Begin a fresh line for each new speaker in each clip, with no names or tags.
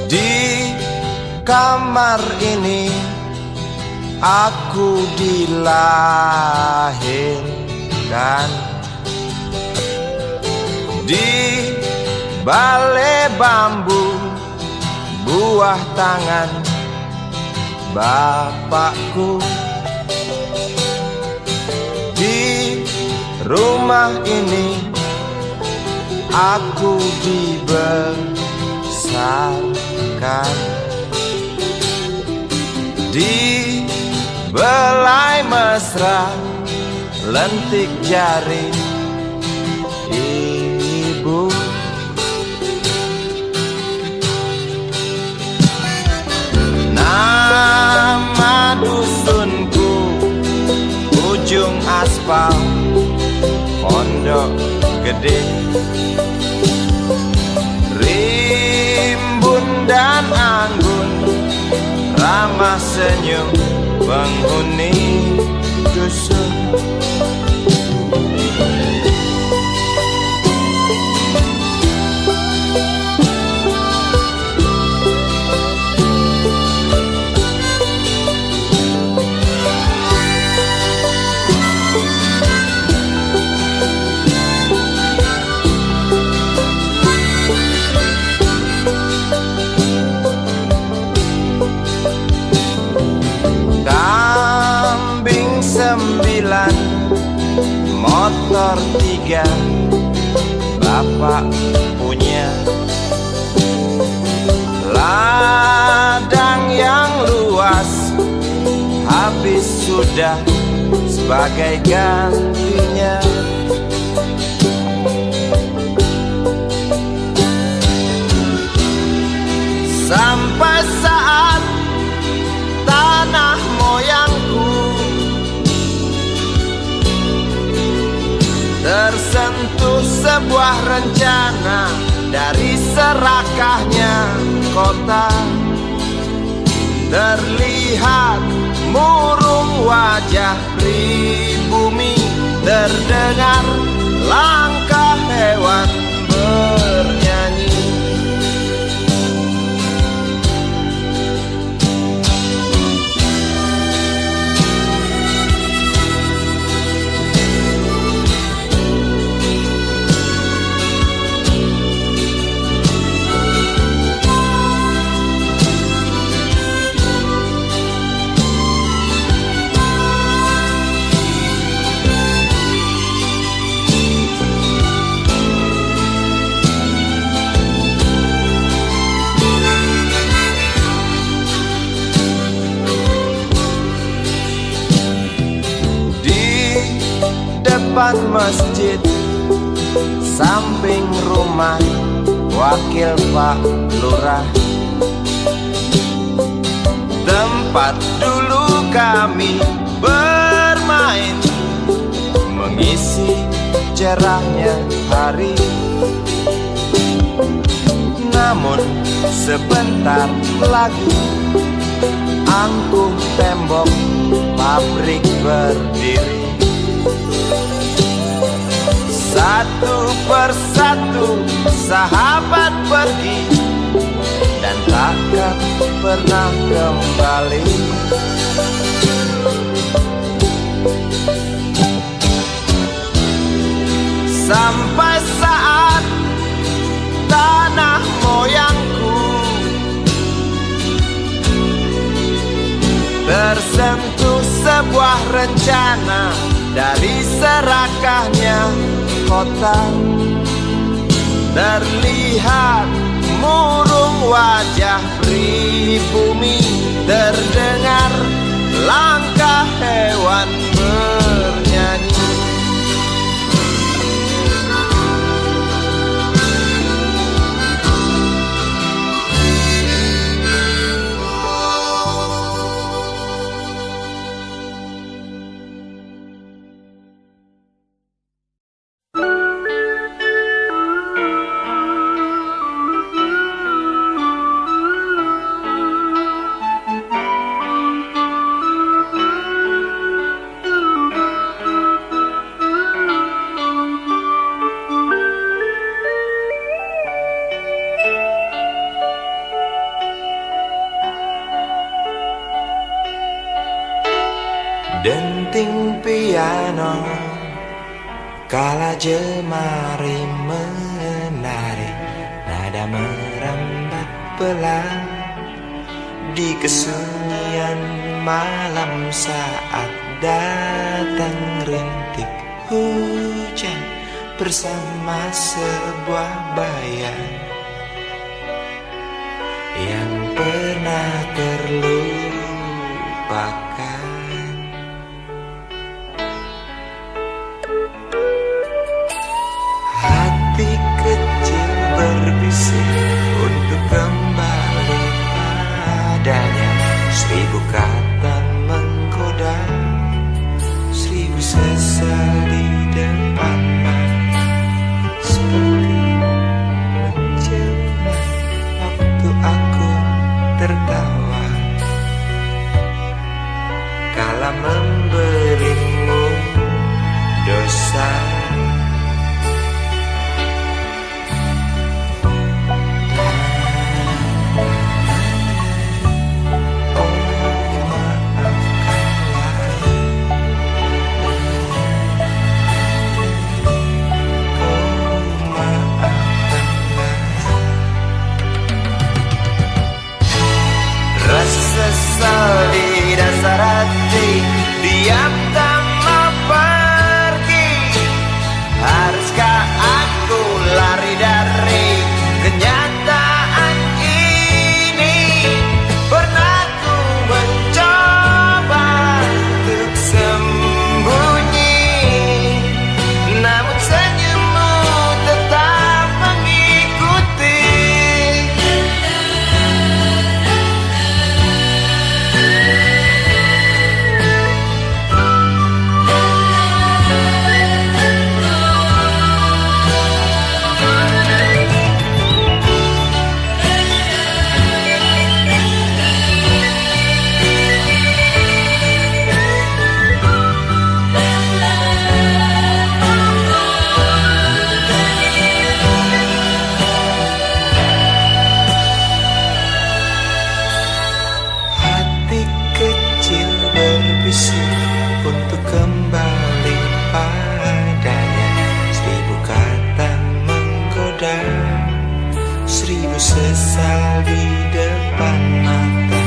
Di kamar ini aku dilahirkan, di balai bambu buah tangan bapakku. Di rumah ini aku dibesarkan, di belai mesra lentik jari ibu. Nama dusunku ujung aspal Pondok Gede. Rimbun dan anggun ramah senyum penghuni dusun. Motor 3 bapak punya, ladang yang luas habis sudah sebagai gantinya. Sampai saat tanah moyangku tersentuh sebuah rencana dari serakahnya kota. Terlihat murung wajah pribumi, terdengar langkah hewan bernyanyi. Depan masjid samping rumah wakil Pak Lurah, tempat dulu kami bermain mengisi cerahnya hari. Namun sebentar lagi angkuh tembok pabrik berdiri. Satu persatu sahabat pergi dan takkan pernah kembali. Sampai saat tanah moyangku tersentuh sebuah rencana dari serakahnya kota. Terlihat murung wajah pribumi, terdengar langkah hewan bernyanyi. denting piano kala jemari menari, nada merambat pelan di kesunyian malam saat datang rintik hujan bersama sebuah bayang yang pernah terlupakan. Hati kecil berbisik untuk kembali padanya. 1000 kata menggoda, 1000 sesal di depan mata, seperti menjelma waktu aku tertawa kala memberimu dosa. Sesal di dasar hati, diam tak mau pergi. Haruskah aku lari dari kenyataan ini? Pernah ku mencoba untuk sembunyi, namun senyummu tetap mengikuti. Untuk kembali padanya, 1000 kata menggoda, 1000 sesal di depan mata,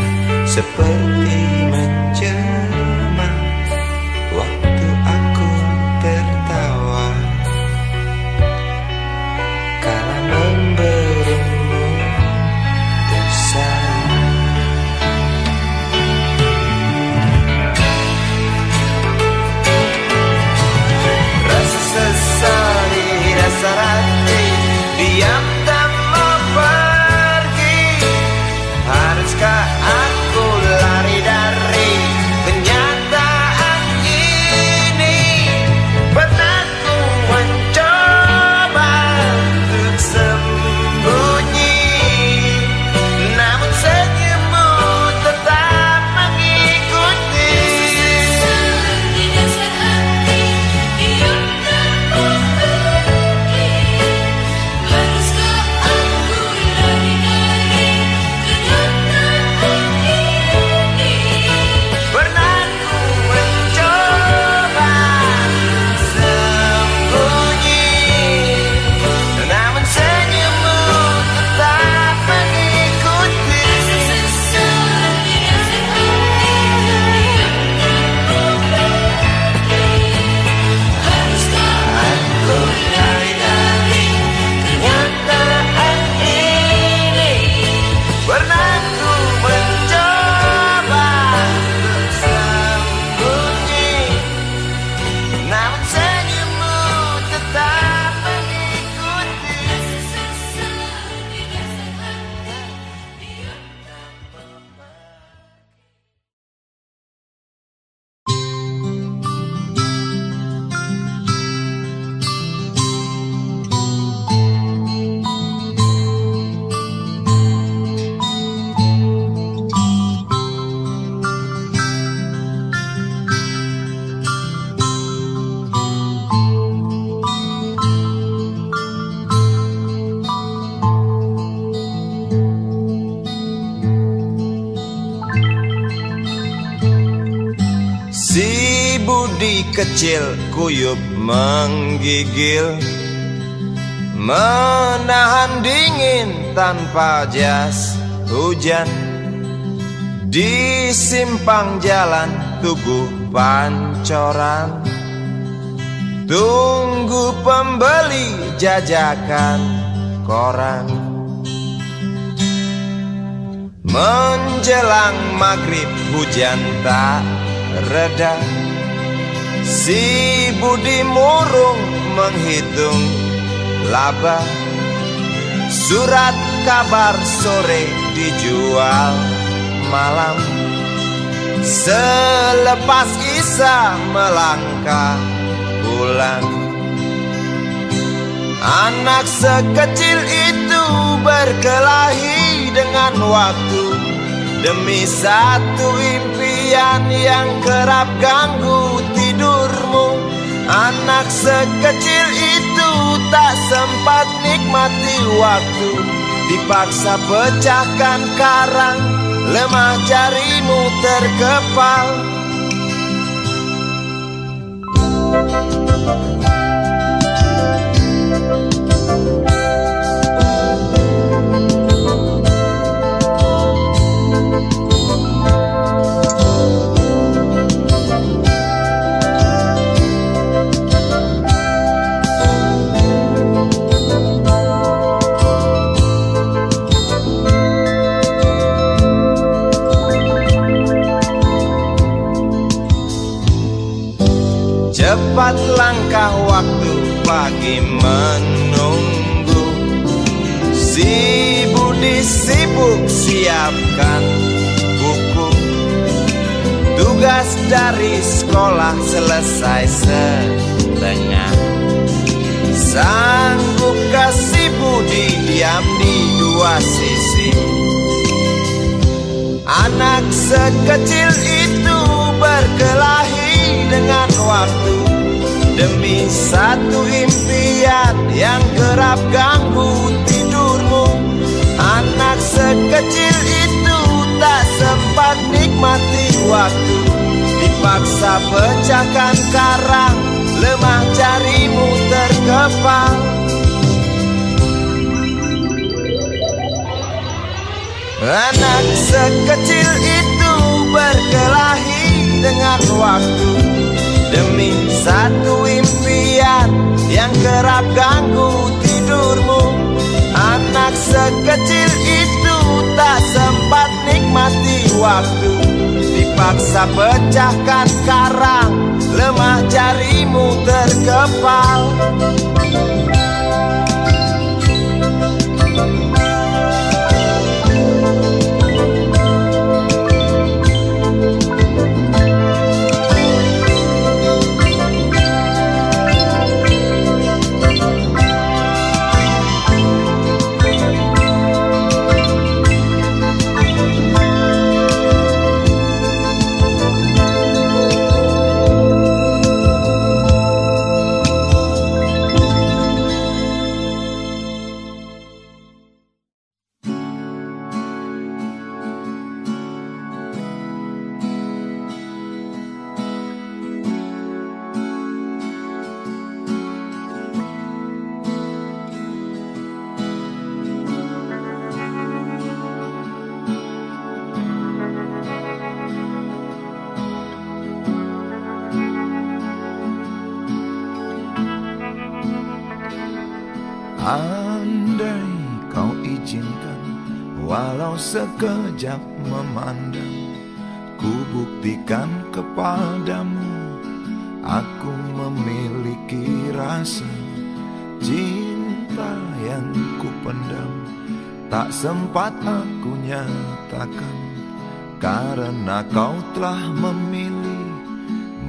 seperti menjelma waktu aku tertawa kala memberimu dosa. Dasar hati, diam tak mau pergi. Haruskah aku lari dari budi kecil kuyup menggigil, menahan dingin tanpa jas hujan. Di simpang jalan Tugu Pancoran, tunggu pembeli jajakan koran. Menjelang maghrib hujan tak reda, si budi murung menghitung laba. Surat kabar sore dijual malam, selepas Isya melangkah pulang. Anak sekecil itu berkelahi dengan waktu demi satu impian yang kerap ganggu tidurmu. Anak sekecil itu tak sempat nikmati waktu, dipaksa pecahkan karang, lemah jarimu terkepal. Cepat langkah waktu, pagi menunggu. Si budi sibuk siapkan buku, tugas dari sekolah selesai setengah. Sanggupkah si budi diam di dua sisi? Anak sekecil itu berkelahi dengan waktu demi satu impian yang kerap ganggu tidurmu. Anak sekecil itu tak sempat nikmati waktu, dipaksa pecahkan karang, lemah jarimu terkepal. Anak sekecil itu berkelahi dengan waktu demi satu impian yang kerap ganggu tidurmu. Anak sekecil itu tak sempat nikmati waktu, dipaksa pecahkan karang, lemah jarimu terkepal.
Andai kau izinkan, walau sekejap memandang, ku buktikan kepadamu, aku memiliki rasa cinta yang ku pendam. Tak sempat aku nyatakan, karena kau telah memilih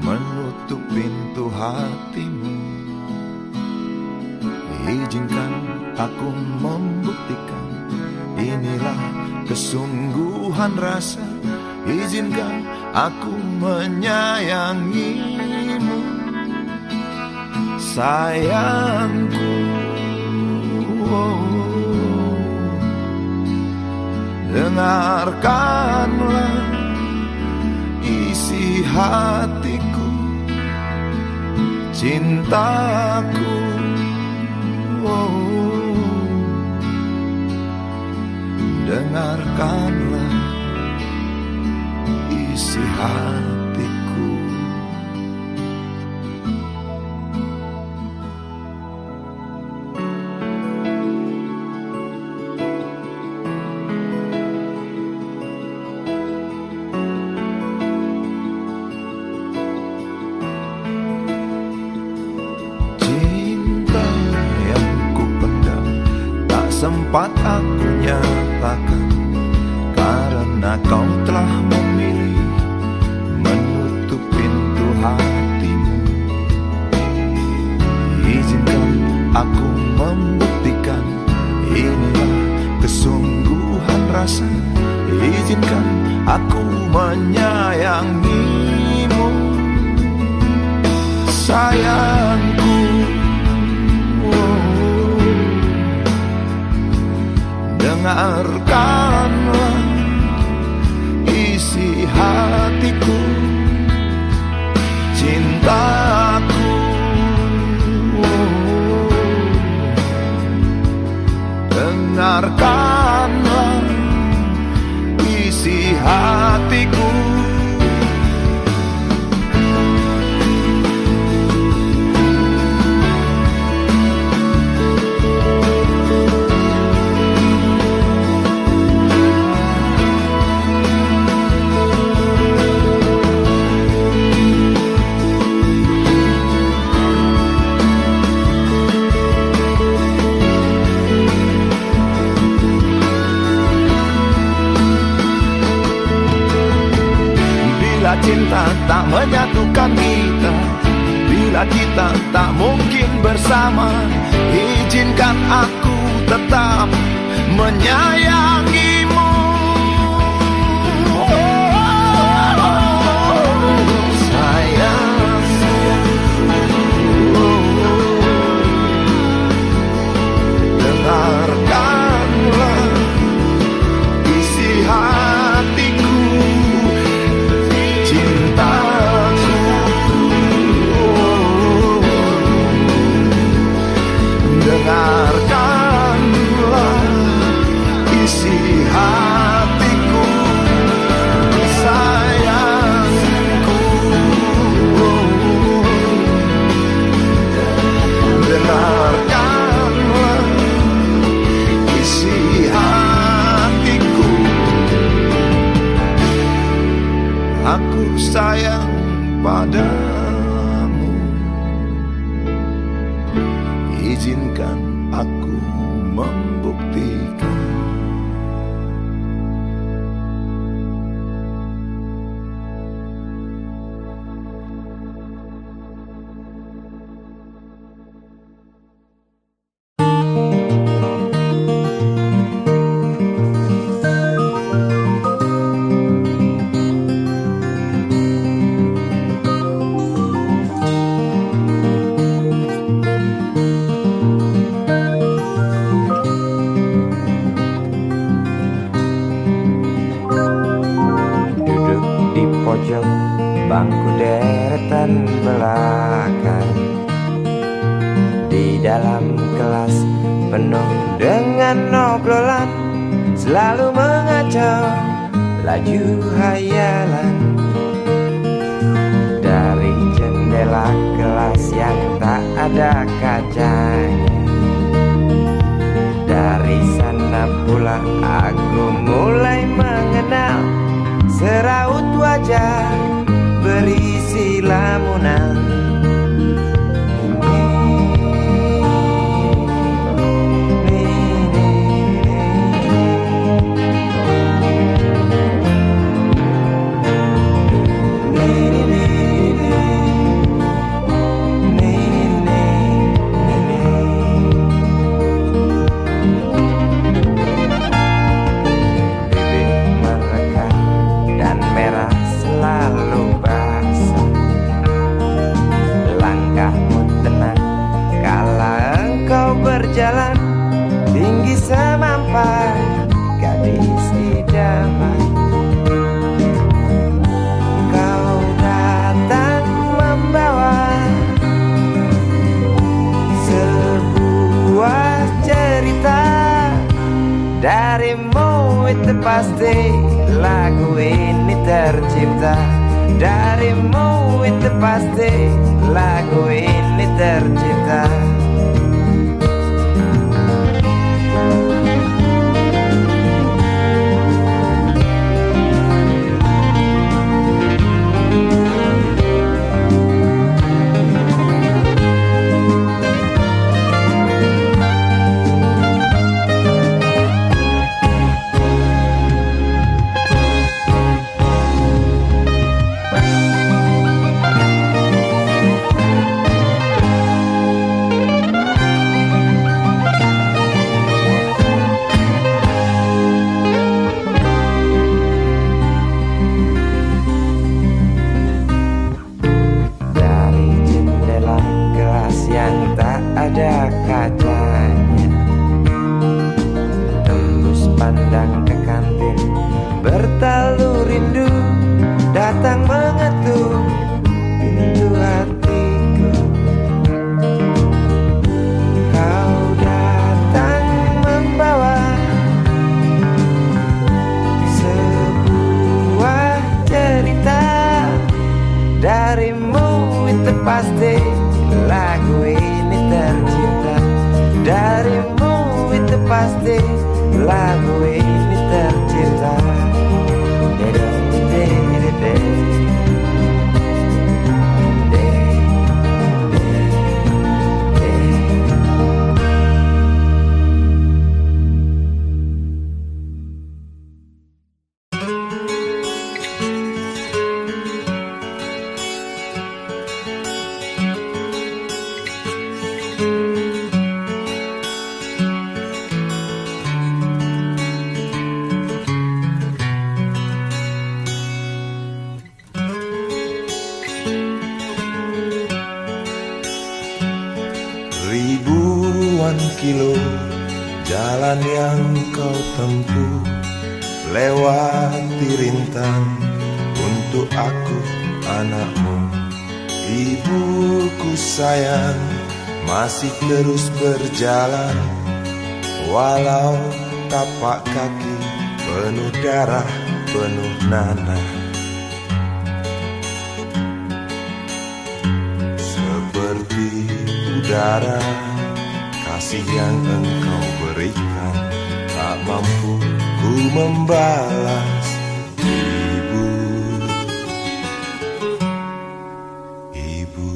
menutup pintu hatimu. Izinkan aku membuktikan, inilah kesungguhan rasa. Izinkan aku menyayangimu, sayangku. Dengarkanlah isi hatiku, cintaku. Dengarkanlah isi hatiku. Cinta yang ku pendam tak sempat aku nyatakan, karena kau telah memilih menutup pintu hatimu. Izinkan aku membuktikan, inilah kesungguhan rasa. Izinkan aku menyayangimu, sayangku. Dengarkanlah isi hatiku, cintaku. Dengarkanlah isi hatiku. Bila cinta tak menyatukan kita, bila kita tak mungkin bersama, izinkan aku tetap menyayangimu. Sayang, dengarkanlah isi hatiku, cintaku. Dengarkanlah isi hatiku, sayangku. Dengarkanlah isi hatiku. Aku sayang padamu, izinkan aku membuktikan.
Pojok bangku deretan belakang, di dalam kelas penuh dengan obrolan, selalu mengacau laju hayalan. Dari jendela kelas yang tak ada kacanya, dari sana pula aku mulai mengenal seraut wajah berisi lamunan. Berjalan tinggi semampai gadis idaman, kau datang membawa pasti lagu ini tercipta. Darimu itu pasti lagu ini tercipta. Ada kacanya, tembus pandang ke kantin, bertalu rindu datang mengetuk pintu hatiku. Kau datang membawa sebuah cerita. Darimu itu pasti lagu ini tercipta. Darimu itu pasti lagu ini tercipta.
Ribuan kilo jalan yang kau tempuh, lewati rintang untuk aku anakmu. Ibuku sayang masih terus berjalan, walau tapak kaki penuh darah, penuh nanah. Seperti udara, kasih yang engkau berikan tak mampu ku membalas. Ibu, ibu,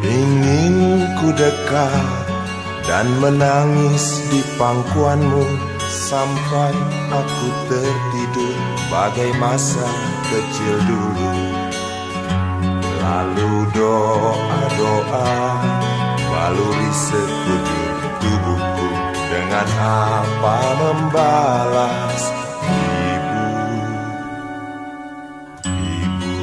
ingin ku dekat dan menangis di pangkuanmu sampai aku tertidur bagai masa kecil dulu. Lalu doa-doa baluri sekujur tubuhku, dengan apa membalas. Ibu, ibu,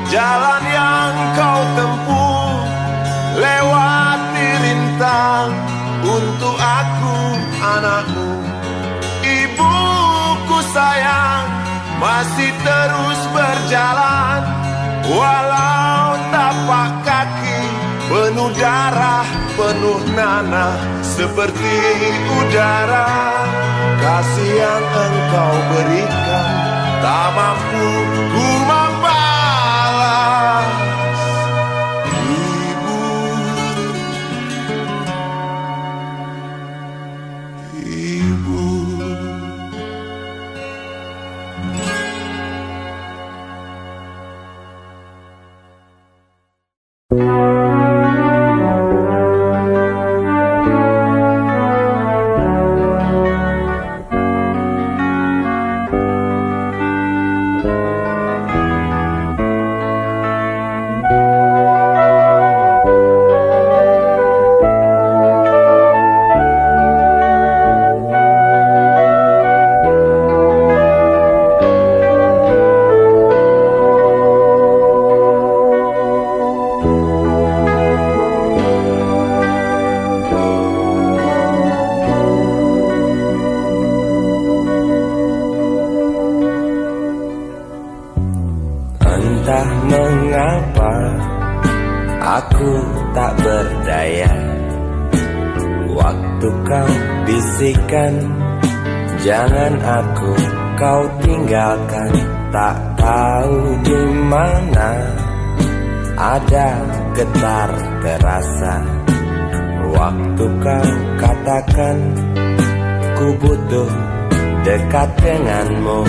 jalan yang kau tempuh, lewati rintang untuk aku anakmu. Ibuku sayang masih terus berjalan, walau tapak kaki penuh darah, penuh nanah. Seperti udara, kasih yang engkau berikan tak mampu ku membalas.
bisikan, jangan aku kau tinggalkan. Tak tahu di mana ada getar terasa waktu kau katakan ku butuh dekat denganmu.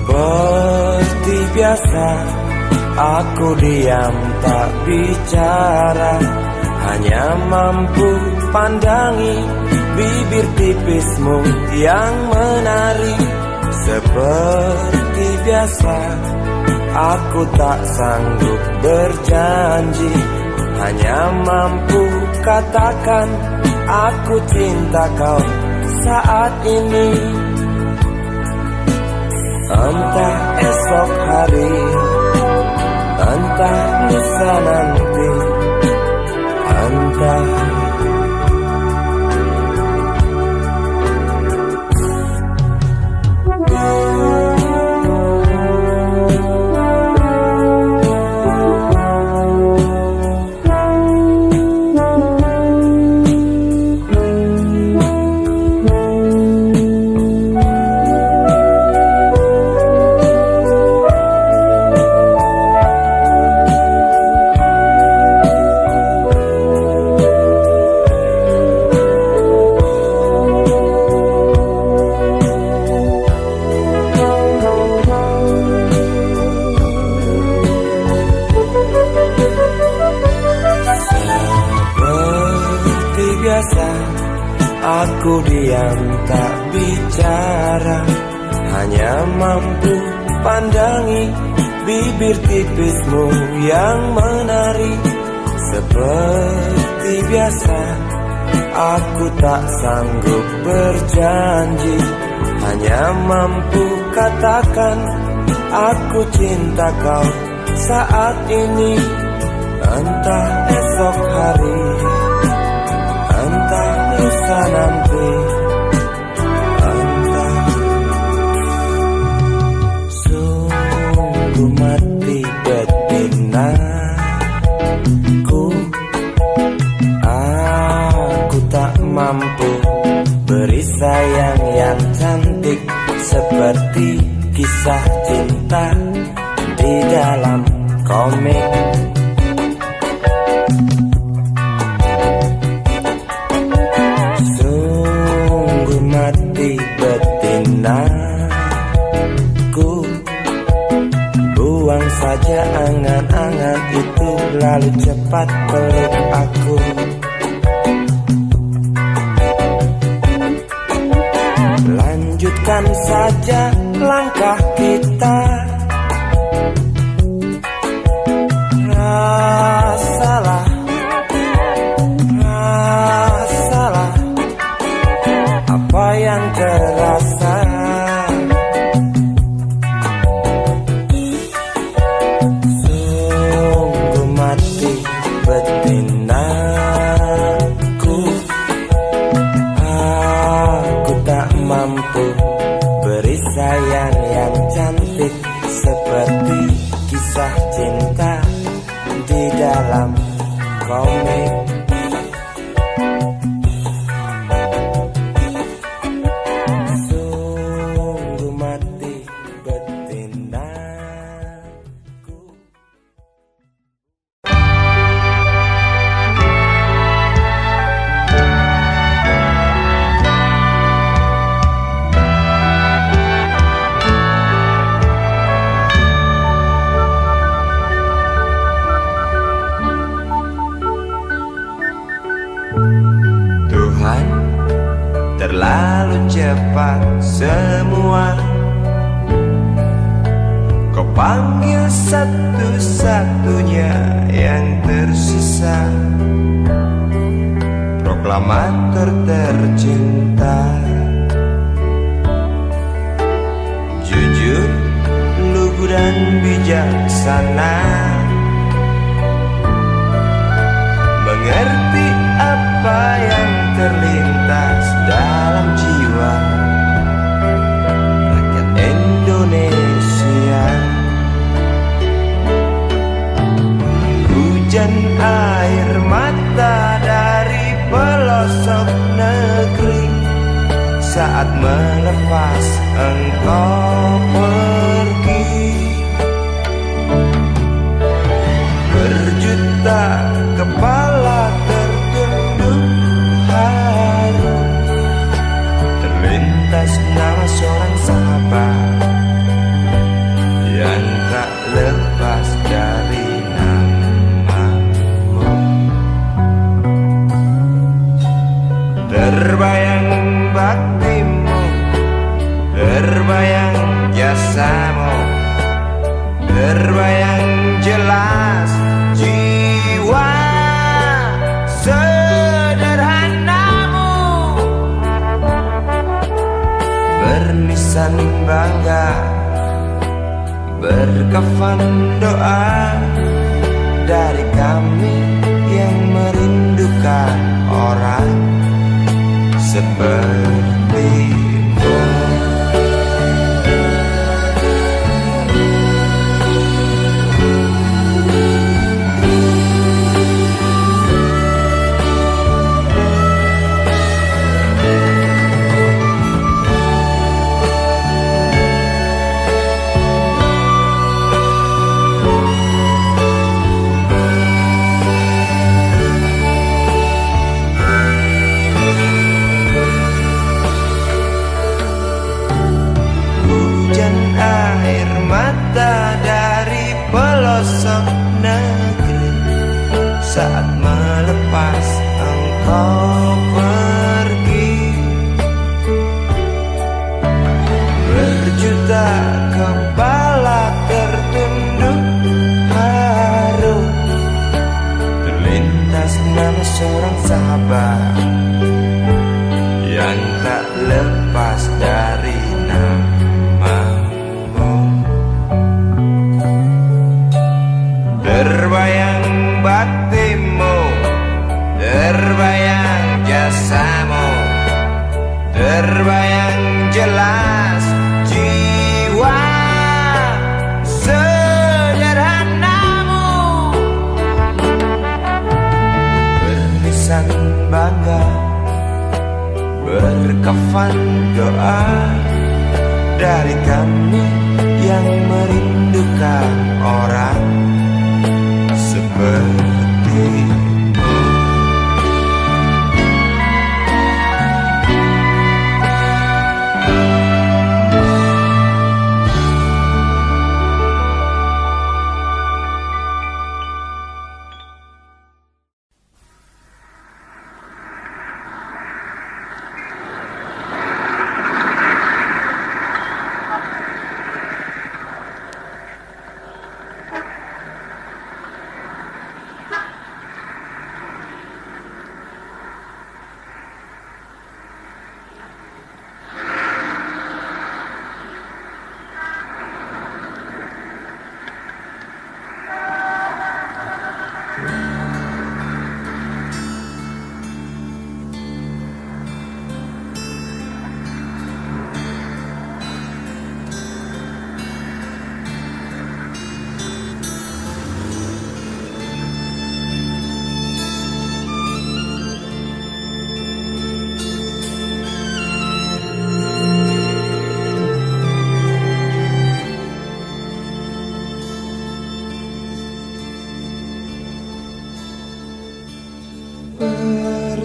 Seperti biasa aku diam tak bicara, hanya mampu pandangi bibir tipismu yang menari. Seperti biasa aku tak sanggup berjanji, hanya mampu katakan aku cinta kau saat ini. Entah esok hari, entah lusa nanti, entah aku diam tak bicara, hanya mampu pandangi bibir tipismu yang menari. Seperti biasa aku tak sanggup berjanji, hanya mampu katakan aku cinta kau saat ini. Entah esok hari, entah lusa nanti, entah. Sungguh mati betinaku, aku tak mampu beri sayang yang cantik seperti kisah cinta di dalam komik. Betinaku, buang saja angan-angan itu, lalu cepat peluk aku. Lanjutkan saja langkah kita, rasalah apa yang terasa. Sungguh mati betinaku, aku tak mampu beri sayang yang cantik seperti kisah cinta di dalam komik. Terlalu cepat semua, kau panggil satu-satunya yang tersisa, proklamator tercinta. Jujur, lugu dan bijaksana, mengerti apa yang terlintas dalam jiwa rakyat Indonesia. Hujan air mata dari pelosok negeri saat melepas engkau pergi. Berjuta kepala tertunduk haru, terlintas nama seorang sahabat yang tak lepas dari namamu. Terbayang baktimu, terbayang jasamu, terbayang jelas jiwa sederhanamu, bernisan bangga, berkafan doa dari kami yang merindukan orang sepertimu. Dari pelosok negeri saat melepas engkau pergi. Berjuta kepala tertunduk haru, terlintas nama seorang sahabat yang tak lepas dari namamu. Terbayang baktimu, terbayang jasamu, terbayang jelas jiwa sederhanamu, bernisan bangga, berkafan doa dari kami yang merindukan orang sepertimu.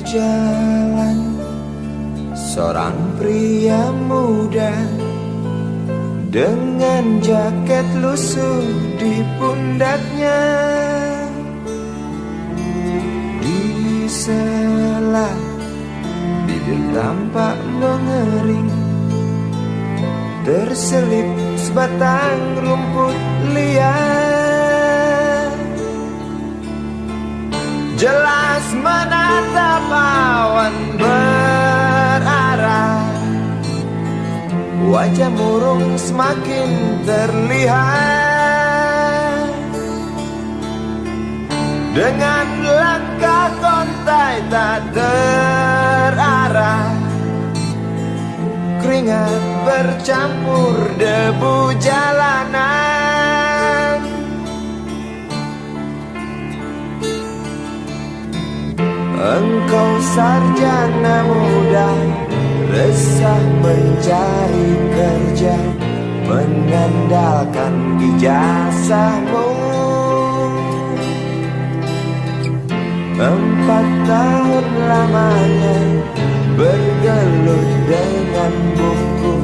Berjalan seorang pria muda dengan jaket lusuh di pundaknya, di sela bibir tampak mengering, terselip sebatang rumput liar. Jelas menatap awan berarah, wajah murung semakin terlihat. Dengan langkah kontai tak terarah, keringat bercampur debu jalanan. Engkau sarjana muda, resah mencari kerja, mengandalkan ijazahmu. 4 tahun lamanya bergelut dengan buku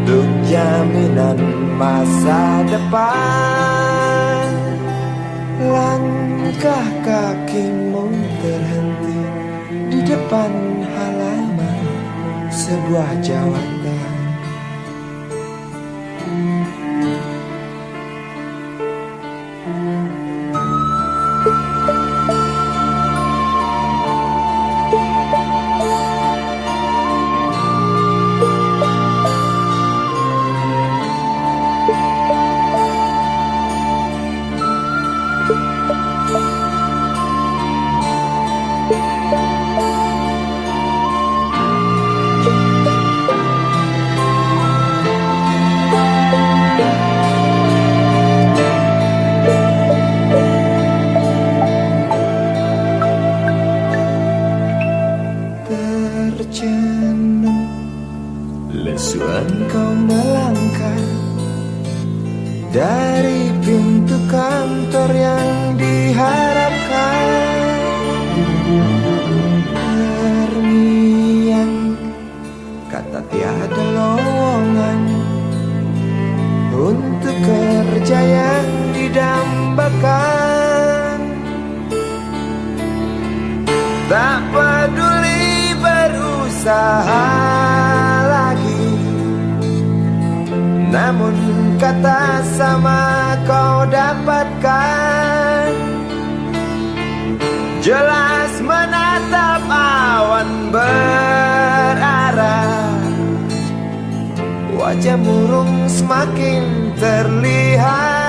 untuk jaminan masa depan. Langkah kakimu terhenti di depan halaman sebuah jawatan. Lesu engkau melangkah dari pintu kantor yang diharapkan. Terngiang kata tiada lowongan untuk kerja yang didambakan. Tak peduli berusaha lagi, namun kata sama kau dapatkan. Jelas menatap awan berarah, wajah murung semakin terlihat.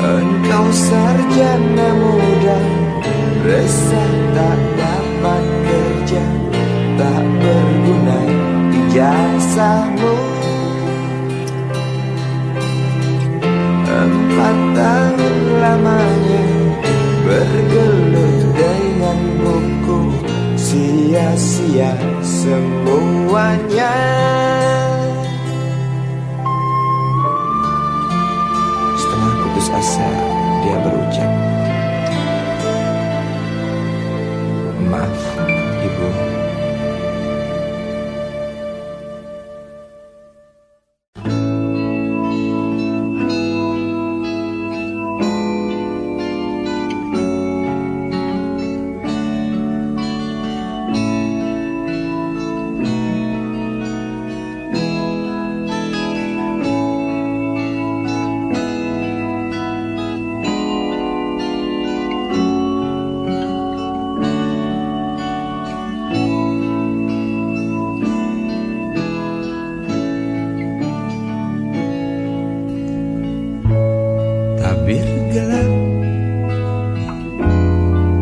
Engkau sarjana muda, resah tak dapat kerja, tak berguna ijazahmu. 4 tahun lamanya bergelut dengan buku, sia-sia semuanya. Setengah putus asa dia berucap, "Maaf, Ibu." Tabir gelap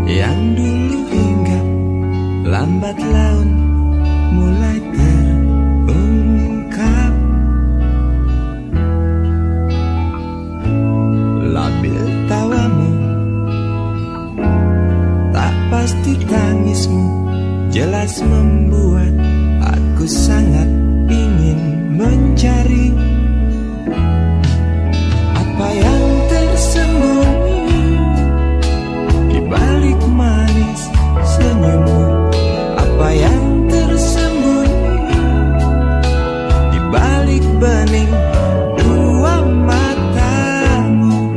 yang dulu hinggap lambat laun mulai terungkap. Labil tawamu, tak pasti tangismu, jelas membuat aku sangat ingin mencari apa yang tersembunyi di balik manis senyummu, apa yang tersembunyi di balik bening dua matamu.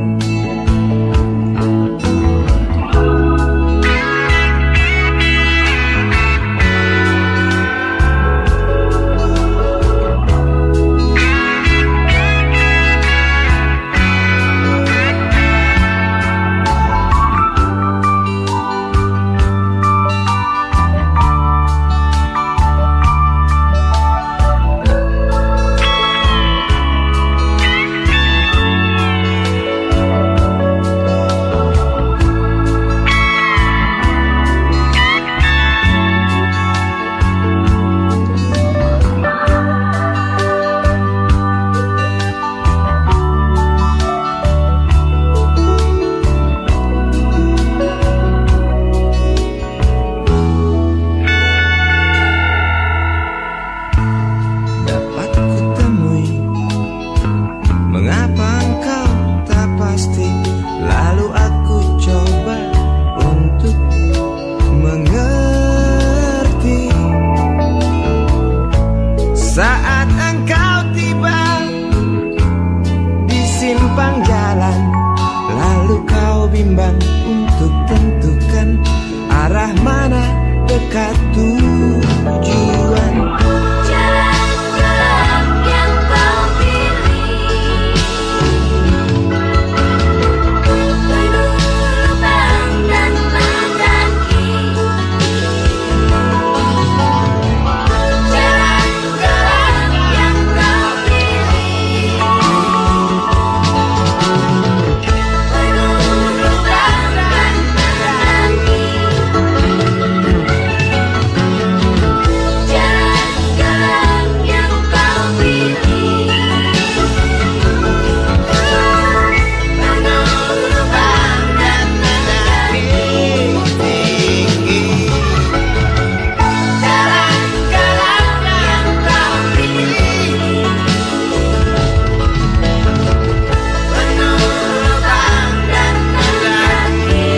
pasti. Lalu aku coba untuk mengerti. Saat engkau tiba di simpang jalan, lalu kau bimbang untuk tentukan arah mana dekat tujuan.
Jalan-jalan yang kau pilih penuh lubang dan mendaki. Jalan-jalan yang kau pilih penuh lubang dan mendaki. Jalan-jalan yang kau pilih penuh lubang dan mendaki. Jalan-jalan yang kau pilih penuh lubang dan mendaki. Jalan-jalan yang kau pilih penuh lubang dan mendaki.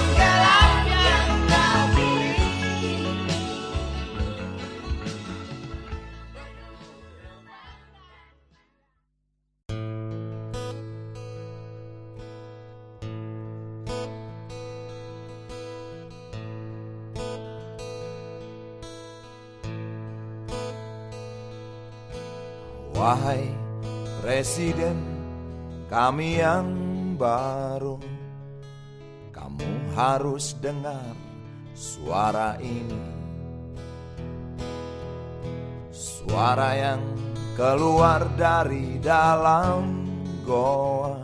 Jalan-jalan yang kau
Wahai Presiden kami yang baru, kamu harus dengar suara ini. Suara yang keluar dari dalam goa,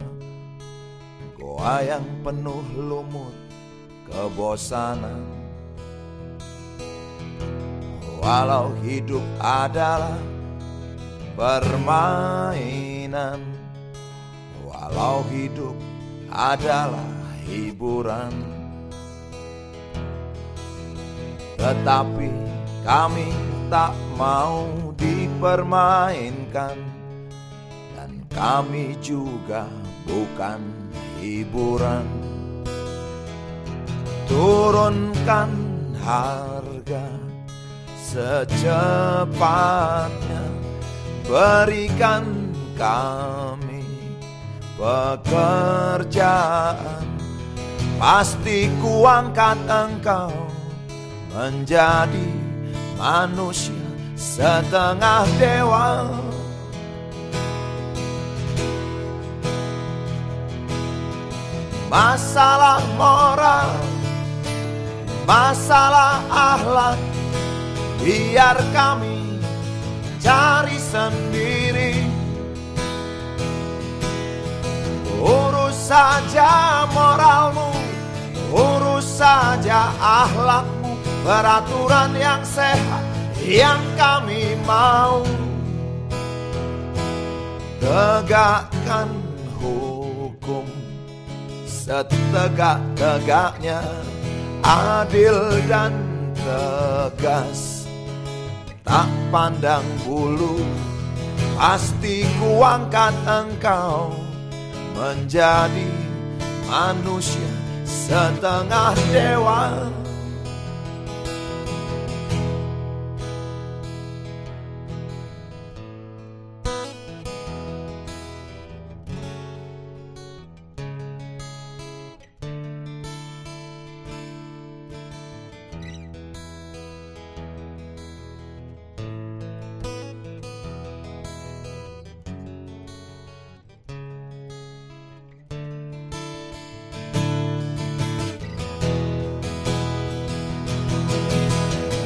goa yang penuh lumut kebosanan. Walau hidup adalah permainan, walau hidup adalah hiburan, tetapi kami tak mau dipermainkan, dan kami juga bukan hiburan. Turunkan harga secepatnya, berikan kami pekerjaan, pasti kuangkat engkau menjadi manusia setengah dewa. Masalah moral, masalah akhlak, biar kami cari sendiri. Urus saja moralmu, urus saja akhlakmu, peraturan yang sehat yang kami mau. Tegakkan hukum setegak-tegaknya, adil dan tegas, tak pandang bulu, pasti kuangkat engkau menjadi manusia setengah dewa.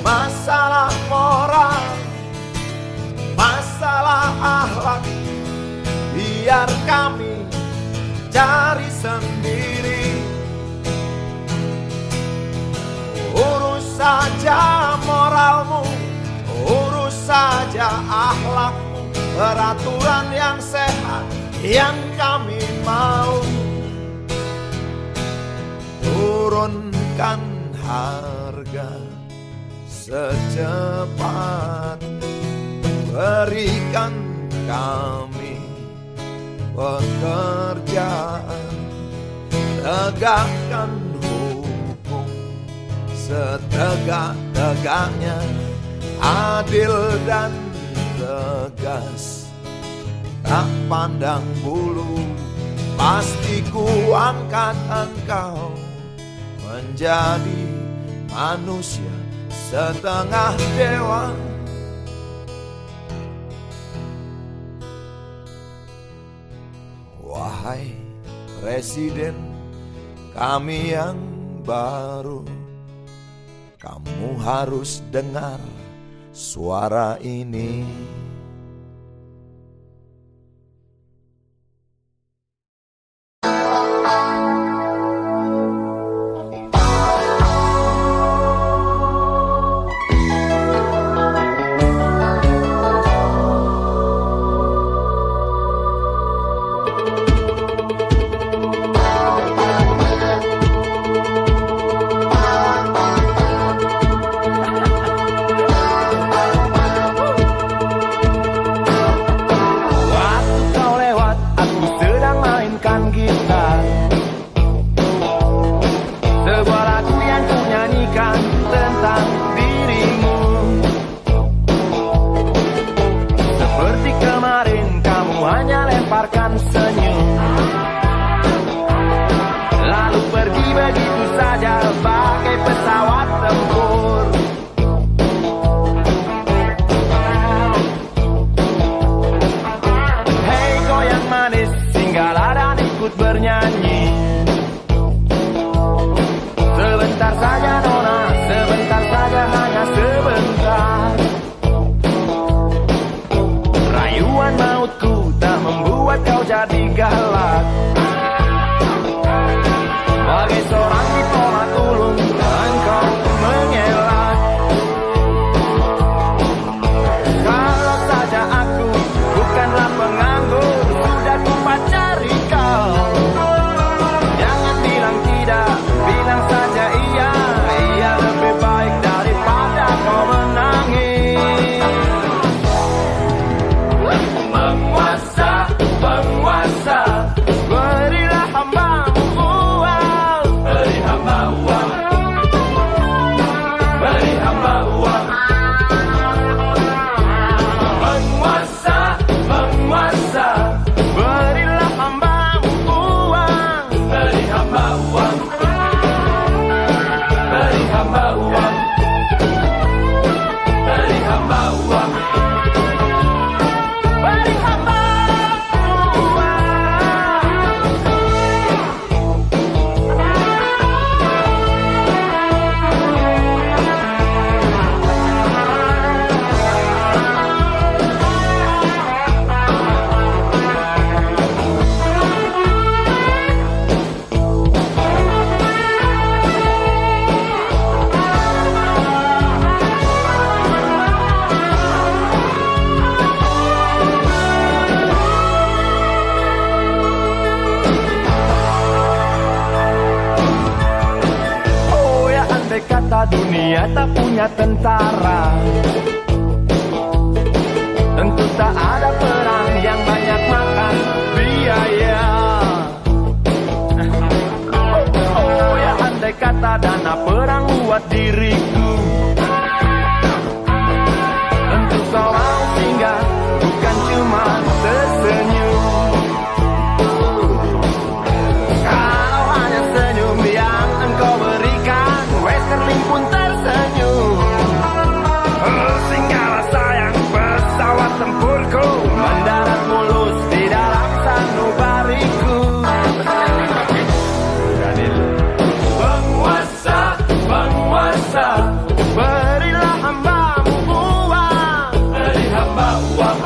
Masalah moral, masalah akhlak, biar kami cari sendiri. Urus saja moralmu, urus saja akhlakmu, peraturan yang sehat yang kami mau. Turunkan harga secepat, berikan kami pekerjaan, tegakkan hukum setegak-tegaknya, adil dan tegas, tak pandang bulu, pasti ku angkat engkau menjadi manusia setengah dewa. Wahai Presiden kami yang baru, kamu harus dengar suara ini.
Dunia tak punya tentara, tentu tak ada perang yang banyak makan biaya. Oh ya, andai kata dana perang buat diriku, tentu kau mau singgah, bukan cuma tersenyum. Kalau hanya senyum yang engkau berikan, Westerling pun tersenyum. Singgahlah sayang, pesawat tempurku mendarat mulus di dalam sanubariku. Penguasa, penguasa, berilah hambamu uang, beri hamba uang.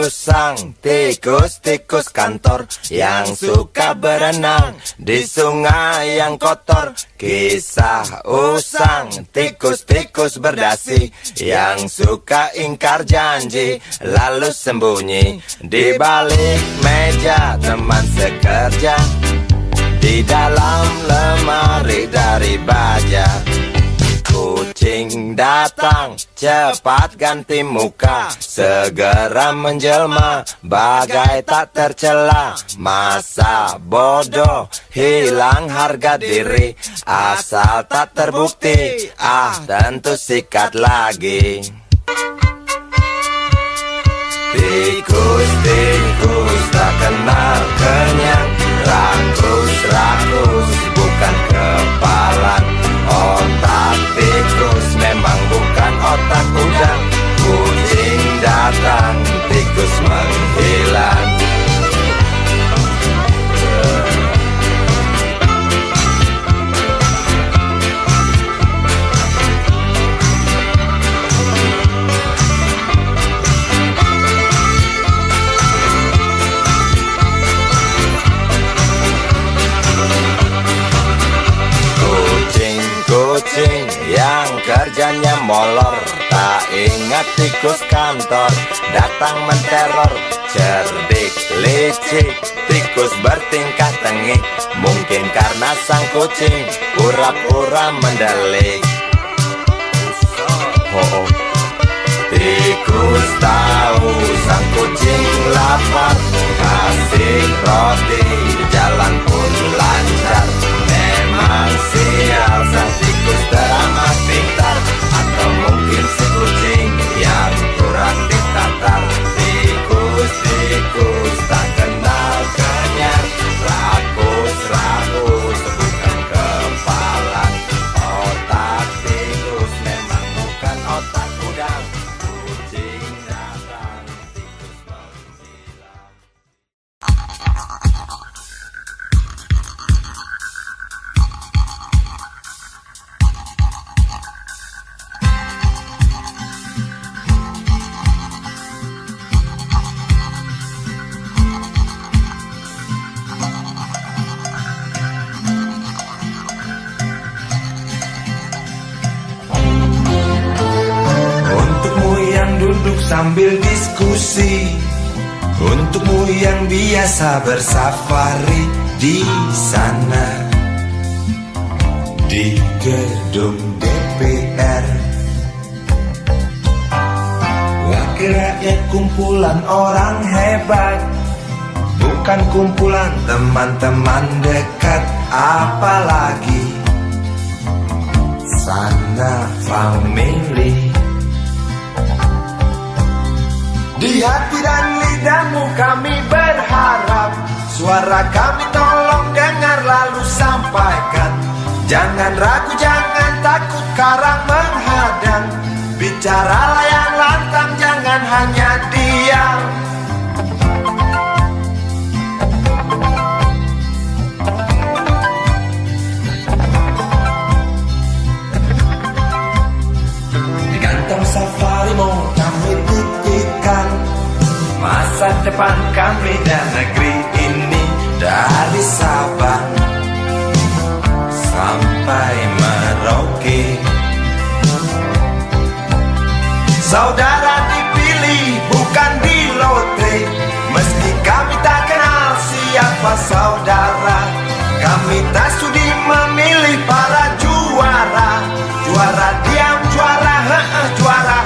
usang, tikus-tikus kantor yang suka berenang di sungai yang kotor. Kisah usang, tikus-tikus berdasi yang suka ingkar janji lalu sembunyi di balik meja teman sekerja, di dalam lemari dari baja. Kucing datang, cepat ganti muka, segera menjelma, bagai tak tercela. Masa bodoh, hilang harga diri, asal tak terbukti, tentu sikat lagi. Tikus-tikus tak kenal kenyang, rakus-rakus bukan kepalan. Otak tikus memang bukan otak udang. Kucing datang, tikus menghilang. Kucing yang kerjanya molor, tak ingat tikus kantor, datang menteror. Cerdik, licik, tikus bertingkah tengik, mungkin karena sang kucing pura-pura mendelik. Tikus tahu sang kucing lapar, kasih roti, jalan pun lancar. Memang sial sang tikus teramat pintar, atau mungkin si kucing yang kurang ditatar. Tikus-tikus tak kenal kenyang, rakus-rakus bukan kepalan. Otak tikus memang bukan otak udang. Kucing datang, tikus menghilang.
Sambil diskusi, untukmu yang biasa bersafari di sana, di gedung DPR. Wakil rakyat kumpulan orang hebat, bukan kumpulan teman-teman dekat. Apalagi sana family. Di hati dan lidahmu kami berharap, suara kami tolong dengar lalu sampaikan. Jangan ragu, jangan takut karang menghadang, bicaralah yang lantang, jangan hanya diam. Di kantong safarimu kami titipkan masa depan kami dan negeri ini, dari Sabang sampai Merauke. Saudara dipilih bukan di lotre, meski kami tak kenal siapa saudara. Kami tak sudi memilih para juara, juara diam, juara juara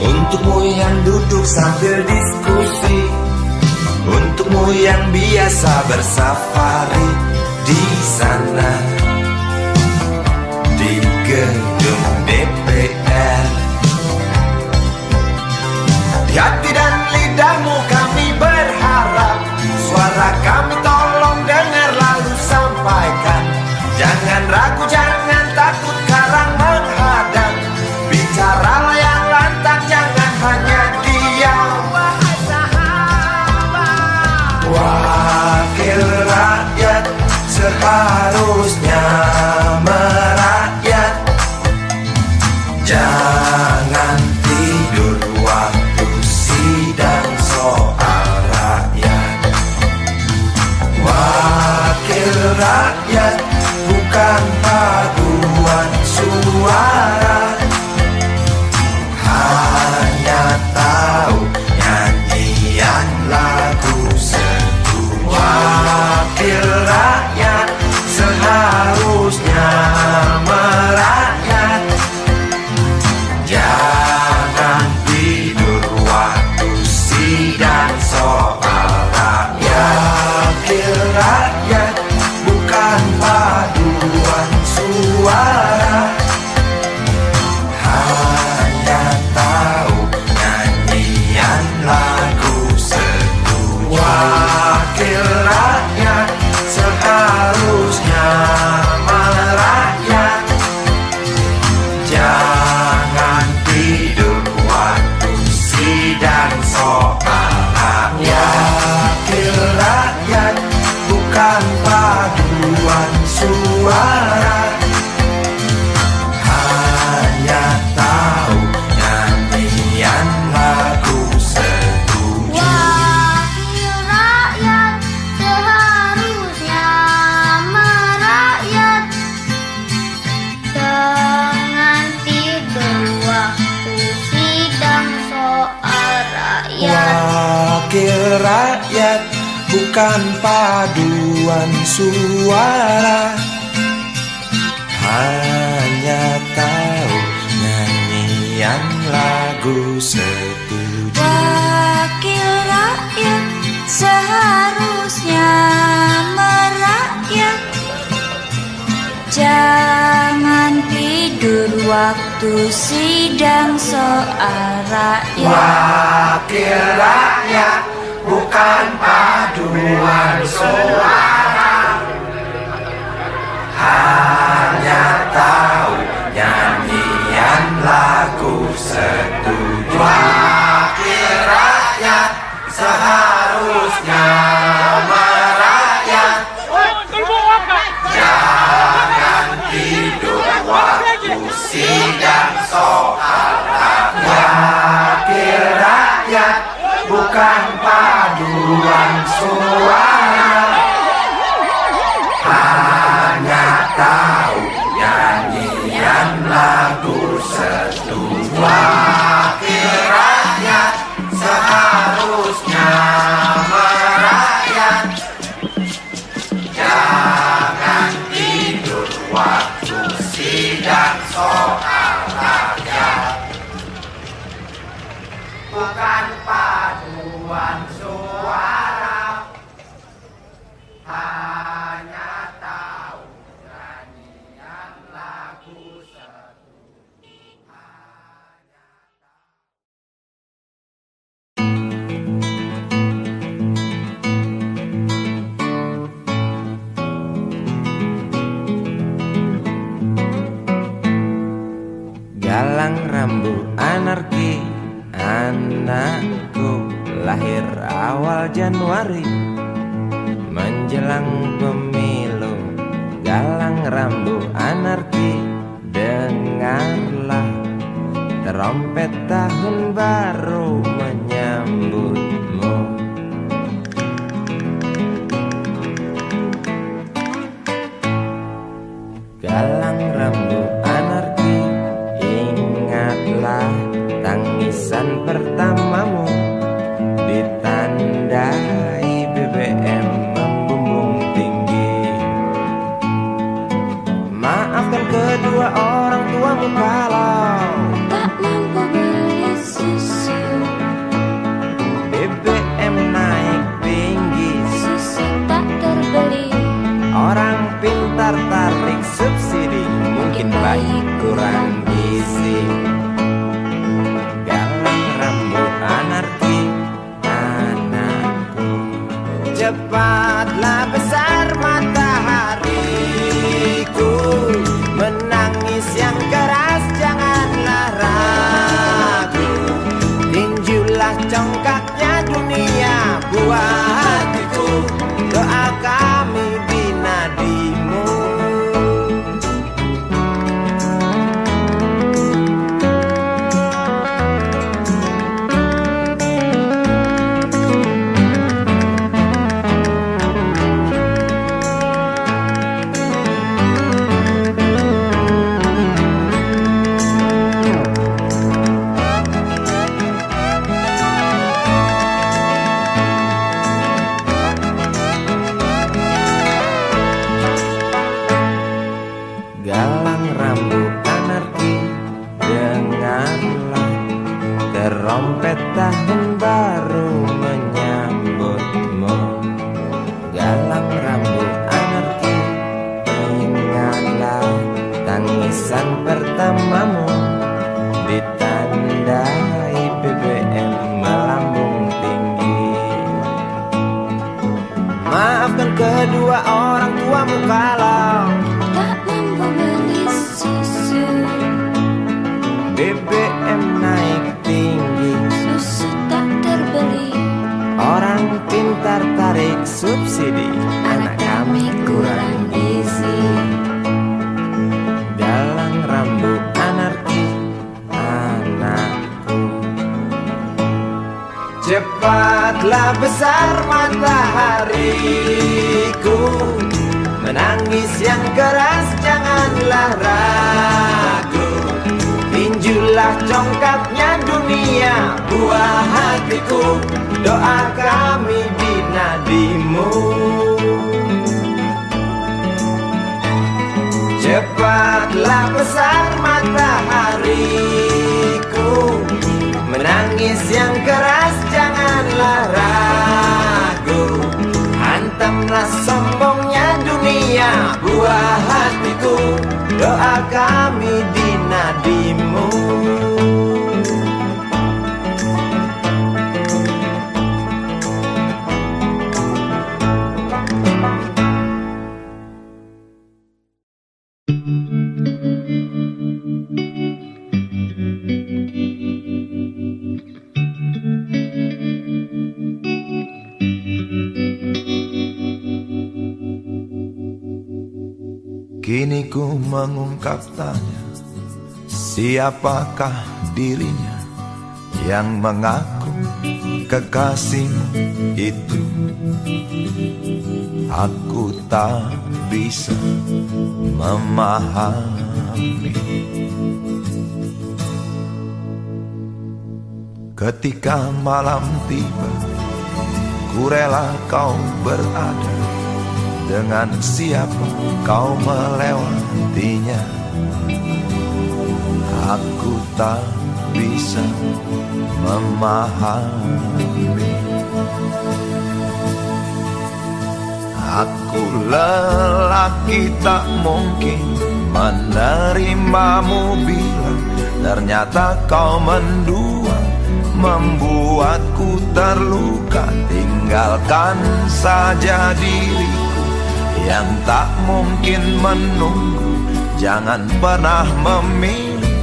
untukmu yang duduk sambil diskusi, untukmu yang biasa bersafari di sana, di gedung DPR. Di hati dan lidahmu kami berharap, suara kami tolong dengar lalu sampaikan. Jangan ragu, jangan takut karang menghadang. Bicaralah yang lantang, jangan hanya diam. Wahai sahabat, wakil rakyat seharusnya merakyat. Jangan tidur waktu sidang soal rakyat. Wakil rakyat bukan paduan suara, hanya tahu nyanyian lagu setuju. Wakil rakyat seharusnya merakyat. Jangan tidur waktu sidang soal rakyat. Wakil rakyat bukan paduan suara, hanya tahu nyanyian lagu setuju. Wakil rakyat seharusnya merakyat. Jangan tidur waktu sidang soal rakyat. Wakil rakyat bukan paduan suara, hanya tahu nyanyian lagu setuju.
Wakil rakyat seharusnya merakyat. Jangan tidur waktu sidang soal rakyat.
Wakil rakyat bukan paduan suara, hanya tahu nyanyian lagu setuju.
Wakil rakyat seharusnya merakyat. Jangan tidur waktu sidang soal rakyat.
Wakil rakyat bukan paduan suara, hanya tahu nyanyian lagu setuju. Wakil rakyat seharusnya merakyat. Jangan tidur waktu sidang soal rakyat. Wakil rakyat bukan paduan suara, hanya tahu nyanyian lagu setuju. Wakil rakyat seharusnya merakyat. Jangan tidur waktu sidang soal rakyat. Bukan paduan suara, hanya tahu nyanyian lagu setuju. Galang rambu anarki, anakku lahir awal Januari menjelang pemilu. Galang rambu anarki, dengarlah trompet tahun baru menyambutmu. Galang rambu anarki, ingatlah tangisan pertamamu ditandai BBM membumbung tinggi. Maafkan kedua orang tuamu kalau
Tak mampu beli susu.
Cepatlah besar matahariku, menangis yang keras janganlah ragu. Tinjulah congkaknya dunia buah hatiku, doa kami binadimu. Galang rambut anarki, dengarlah terompet tahun baru menyambutmu. Galang rambut anarki, ingatlah tangisan pertamamu, ditandai BBM melambung tinggi. Maafkan kedua orang tuamu kalau
tak mampu beli susu,
BBM naik tinggi,
susu tak terbeli.
orang pintar tarik subsidi, anak kami kurang gizi. Galang rambut anarki, anakku. Cepatlah besar matahariku, menangis yang keras janganlah ragu. Tinjulah congkaknya dunia buah hatiku, doa kami binadimu. Cepatlah besar matahariku, menangis yang keras janganlah ragu. Hantamlah sombongnya dunia buah hatiku, doa kami binadimu.
Kini ku mengungkap tanya, siapakah dirinya yang mengaku kekasihmu itu? Aku tak bisa memahami. Ketika malam tiba, ku rela kau berada. Dengan siapa kau melewatinya, aku tak bisa memahami. Aku lelaki tak mungkin menerimamu bila ternyata kau mendua, membuatku terluka. Tinggalkan saja diriku yang tak mungkin menunggu. Jangan pernah memilih,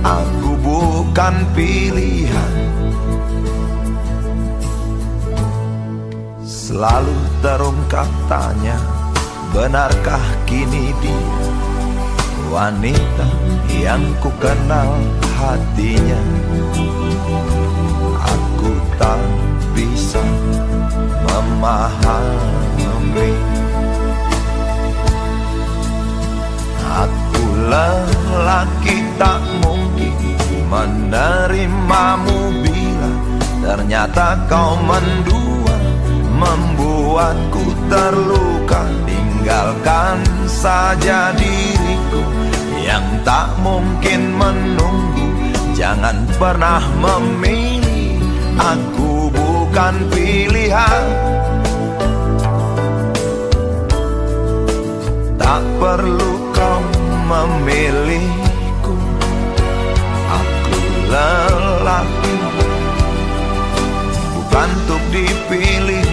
aku bukan pilihan. Selalu terungkap tanya, benarkah kini dia wanita yang ku kenal hatinya? Aku tak bisa memahami. Aku lelaki tak mungkin menerimamu bila ternyata kau mendua, membuatku terluka. Tinggalkan saja diriku yang tak mungkin menunggu. Jangan pernah memilih, aku bukan pilihan. Tak perlu kau memilihku, aku lelaki bukan untuk dipilih.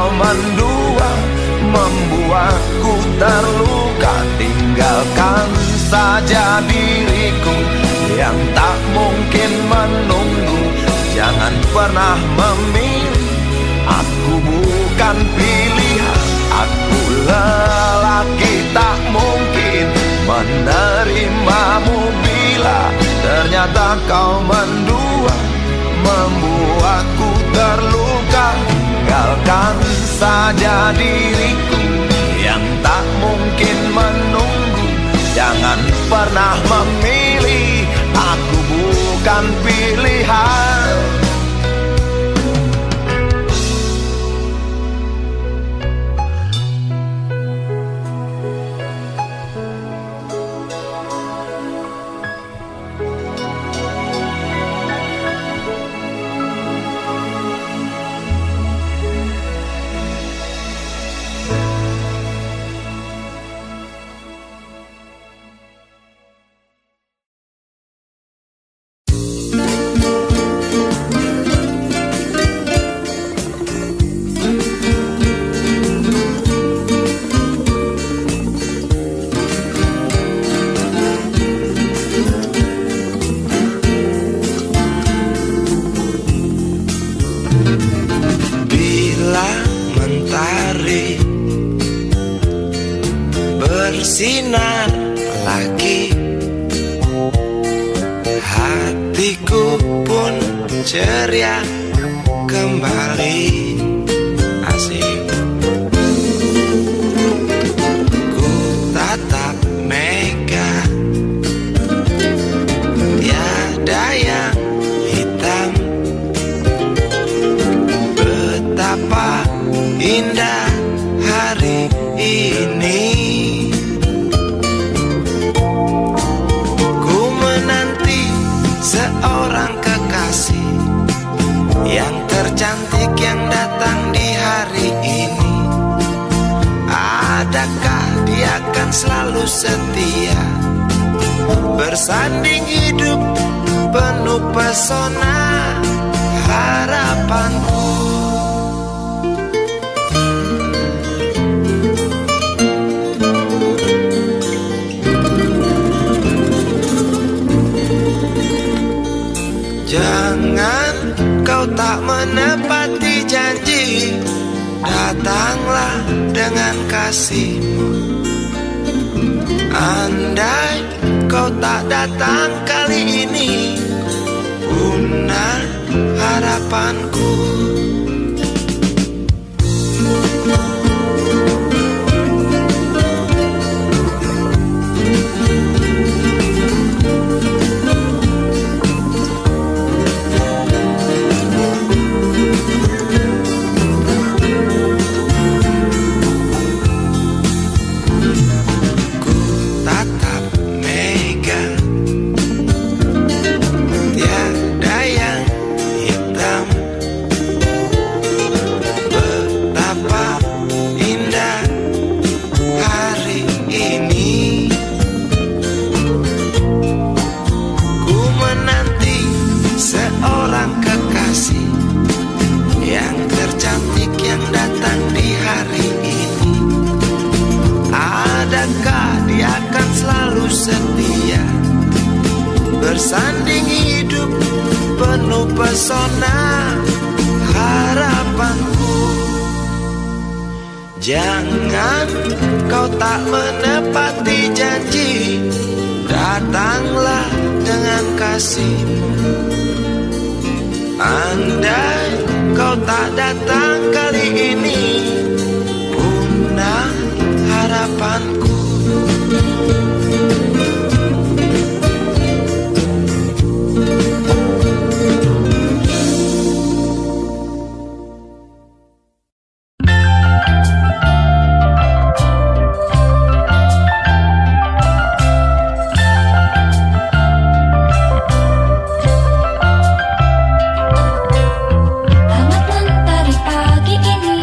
kau mendua, membuatku terluka. Tinggalkan saja diriku yang tak mungkin menunggu. Jangan pernah memilih, aku bukan pilihan. Aku lelaki tak mungkin menerimamu bila ternyata kau mendua, membuatku terluka. Tinggalkan saja diriku yang tak mungkin menunggu. Jangan pernah memilih, aku bukan pilihan.
Bersinar lagi, hatiku pun ceria kembali. Asik. Ku tatap mega, tiada yang hitam. Betapa indah hari ini. Seorang kekasih yang tercantik yang datang di hari ini. Adakah dia akan selalu setia, bersanding hidup penuh pesona harapanku. Jangan kau tak menepati janji, datanglah dengan kasihmu. Andai kau tak datang kali ini, punah harapanku. Setia, bersanding hidup penuh pesona harapanku. Jangan kau tak menepati janji, datanglah dengan kasihmu. Andai kau tak datang kali ini, punah harapanku.
Hangat mentari pagi ini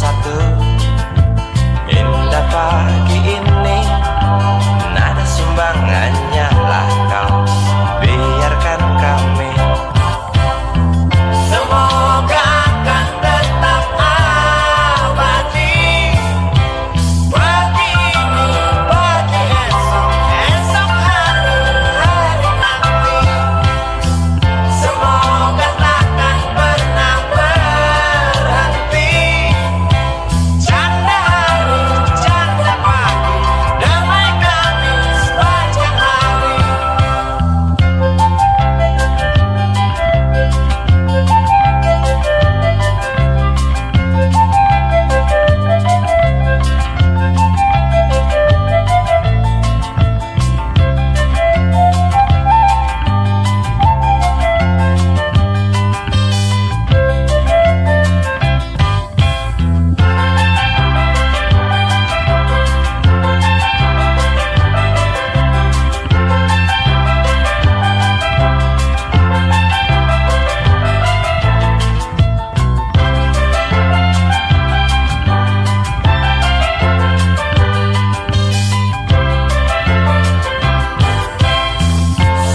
satu. Indah pagi ini, nada sumbangannya lah kau. Biarkan kami.
Semoga akan tetap abadi. Pagi ini, pagi esok, esok hari, hari nanti. Semoga takkan pernah berhenti. Canda hari, canda pagi, damai kami sepanjang hari.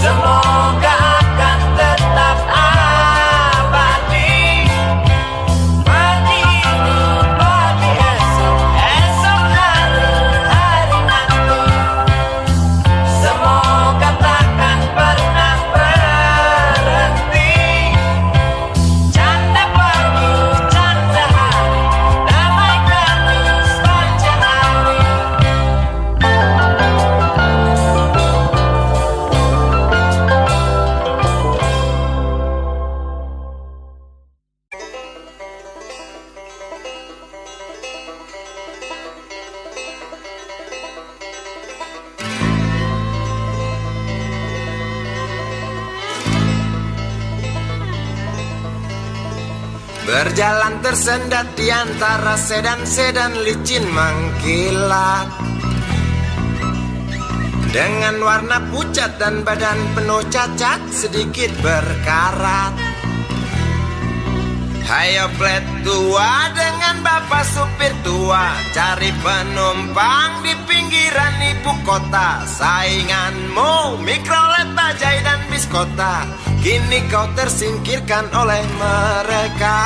Semoga akan tetap abadi. Pagi ini, pagi esok, esok hari, hari nanti. Semoga takkan pernah berhenti. Canda pagi, canda hari, damai kami sepanjang hari.
Berjalan tersendat di antara sedan-sedan licin mengkilat, dengan warna pucat dan badan penuh cacat sedikit berkarat. Hayo plet tua dengan bapak supir tua, cari penumpang di pinggiran ibu kota. Sainganmu Mikrolet, Bajai dan Biskota, kini kau tersingkirkan oleh mereka.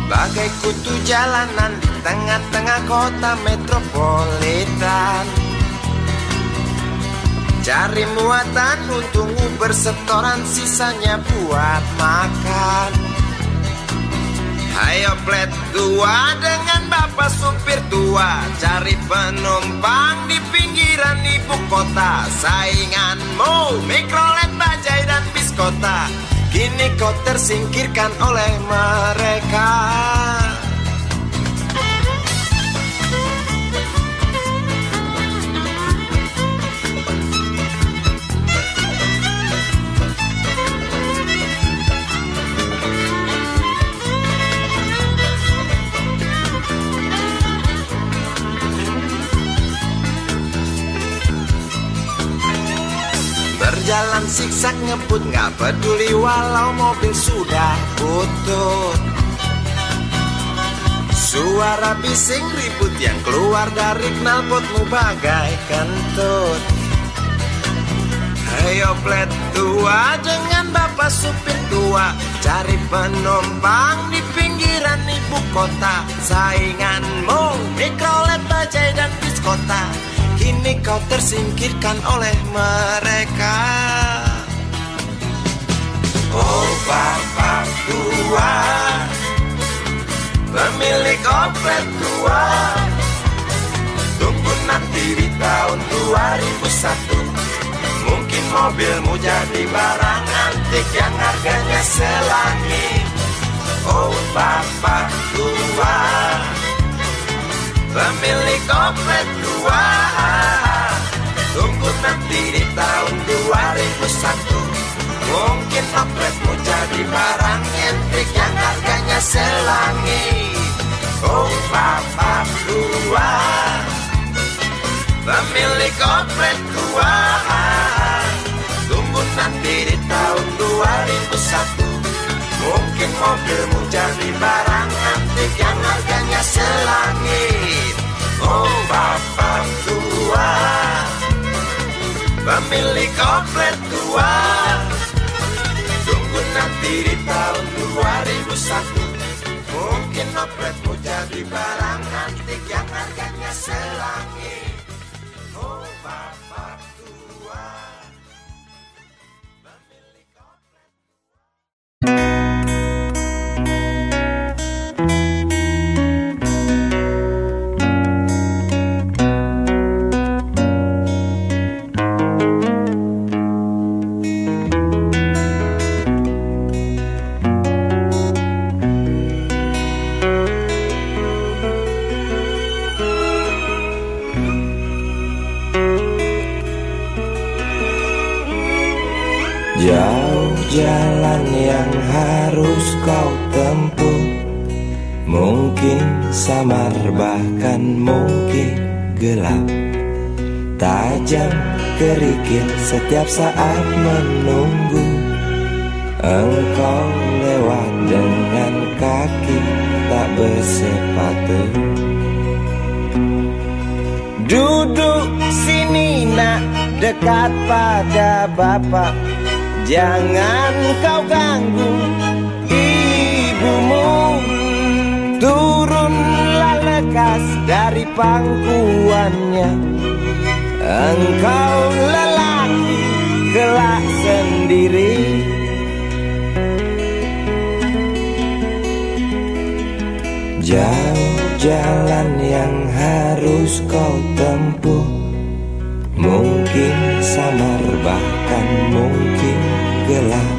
Bagai kutu jalanan di tengah-tengah kota metropolitan, cari muatan, untung Uber setoran, sisanya buat makan. Hayo plet tua dengan bapak supir tua, cari penumpang di pinggiran ibu kota. Sainganmu Mikrolet, Bajai dan Biskota, kini kau tersingkirkan oleh mereka. Berjalan siksak ngebut, gak peduli walau mobil sudah butut. Suara bising ribut yang keluar dari knalpotmu bagai kentut. Ayo plet tua dengan bapak supir tua, cari penumpang di pinggiran ibu kota. Sainganmu Mikrolet, Bajai dan Biskota, kini kau tersingkirkan oleh mereka. Oh bapak tua, pemilik oplet tua, tunggu nanti di tahun 2001. Mungkin mobilmu jadi barang antik yang harganya selangit. Oh bapak tua, pemilik oplet tua, tunggu nanti di tahun 2001. Mungkin opletmu jadi barang antik yang harganya selangit. Oh bapak tua, pemilik oplet tua, tunggu nanti di tahun 2001. Mungkin mobilmu jadi barang antik yang harganya selangit. Oh bapak tua, pemilik oplet tua, tunggu nanti di tahun 2001 mungkin opletmu jadi barang antik yang harganya selangit. Oh bapak tua, pemilik oplet.
Jauh jalan yang harus kau tempuh, mungkin samar bahkan mungkin gelap, tajam kerikil setiap saat menunggu. Engkau lewat dengan kaki tak bersepatu. Duduk sini nak, dekat pada bapak, jangan kau ganggu ibumu. Turunlah lekas dari pangkuannya, engkau lelaki kelak sendiri. Jauh jalan yang harus kau tempuh, mungkin samar bahkan mungkin gelap.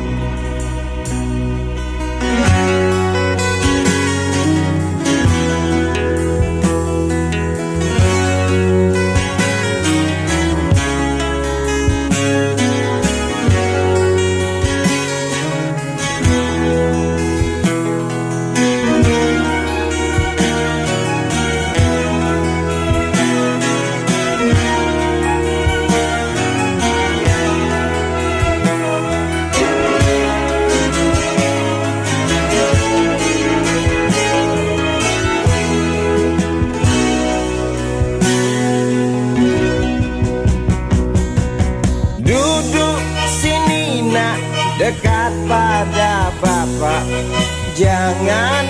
Dekat pada bapak, jangan